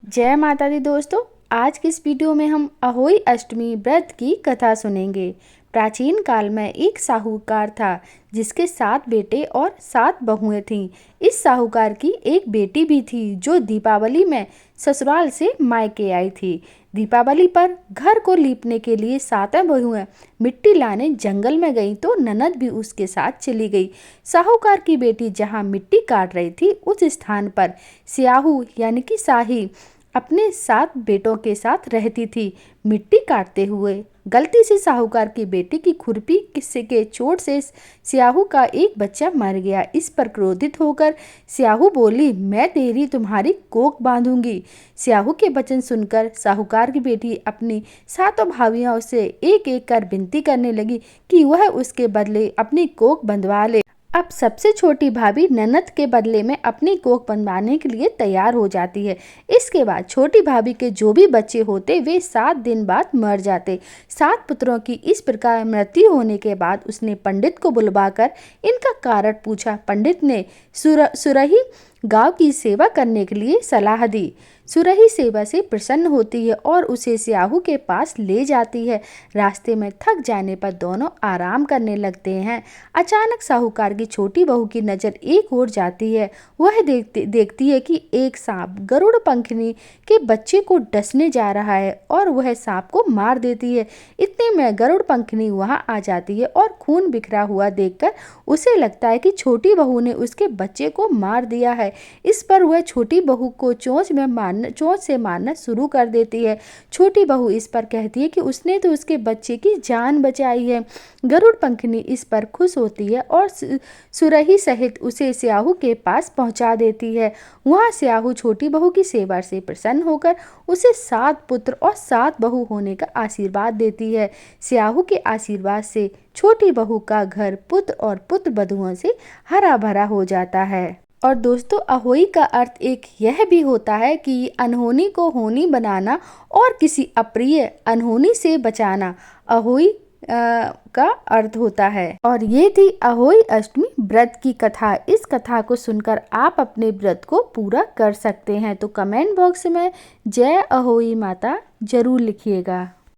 जय माता दी दोस्तों। आज की इस वीडियो में हम अहोई अष्टमी व्रत की कथा सुनेंगे। प्राचीन काल में एक साहूकार था जिसके 7 बेटे और 7 बहुएं थीं। इस साहूकार की एक बेटी भी थी जो दीपावली में ससुराल से मायके आई थी। दीपावली पर घर को लीपने के लिए 7 बहुएं मिट्टी लाने जंगल में गईं तो ननद भी उसके साथ चली गई। साहूकार की बेटी जहां मिट्टी काट रही थी उस स्थान पर स्याहू यानी कि शाही अपने 7 बेटों के साथ रहती थी। मिट्टी काटते हुए गलती से साहूकार की बेटी की खुरपी किस्से के चोट से स्याहू का एक बच्चा मर गया। इस पर क्रोधित होकर स्याहू बोली, मैं तेरी तुम्हारी कोख बांधूंगी। स्याहू के वचन सुनकर साहूकार की बेटी अपनी 7 भाभियों से एक एक कर विनती करने लगी कि वह उसके बदले अपनी कोख बंधवा ले। अब सबसे छोटी भाभी ननद के बदले में अपनी कोख बनवाने के लिए तैयार हो जाती है। इसके बाद छोटी भाभी के जो भी बच्चे होते वे 7 दिन बाद मर जाते। 7 पुत्रों की इस प्रकार मृत्यु होने के बाद उसने पंडित को बुलवाकर इनका कारण पूछा। पंडित ने सुरही गांव की सेवा करने के लिए सलाह दी। सुरही सेवा से प्रसन्न होती है और उसे स्याहू के पास ले जाती है। रास्ते में थक जाने पर दोनों आराम करने लगते हैं। अचानक साहूकार की छोटी बहू की नज़र एक ओर जाती है। वह देखती है कि एक सांप गरुड़ पंखनी के बच्चे को डसने जा रहा है और वह सांप को मार देती है। इतने में गरुड़ पंखनी वहां आ जाती है और खून बिखरा हुआ देखकर उसे लगता है कि छोटी बहू ने उसके बच्चे को मार दिया है। इस पर वह छोटी बहू को चोंच से मारना शुरू कर देती है। छोटी बहू इस पर कहती है कि उसने तो उसके बच्चे की जान बचाई है। गरुड़ पंखनी इस पर खुश होती है और सुरही सहित उसे स्याहू के पास पहुंचा देती है। वहां स्याहू छोटी बहू की सेवा से प्रसन्न होकर उसे 7 पुत्र और 7 बहू होने का आशीर्वाद देती है। स्याहू के आशीर्वाद से छोटी बहू का घर पुत्र और पुत्र वधुओं से हरा भरा हो जाता है। और दोस्तों, अहोई का अर्थ एक यह भी होता है कि अनहोनी को होनी बनाना और किसी अप्रिय अनहोनी से बचाना अहोई का अर्थ होता है। और ये थी अहोई अष्टमी व्रत की कथा। इस कथा को सुनकर आप अपने व्रत को पूरा कर सकते हैं। तो कमेंट बॉक्स में जय अहोई माता जरूर लिखिएगा।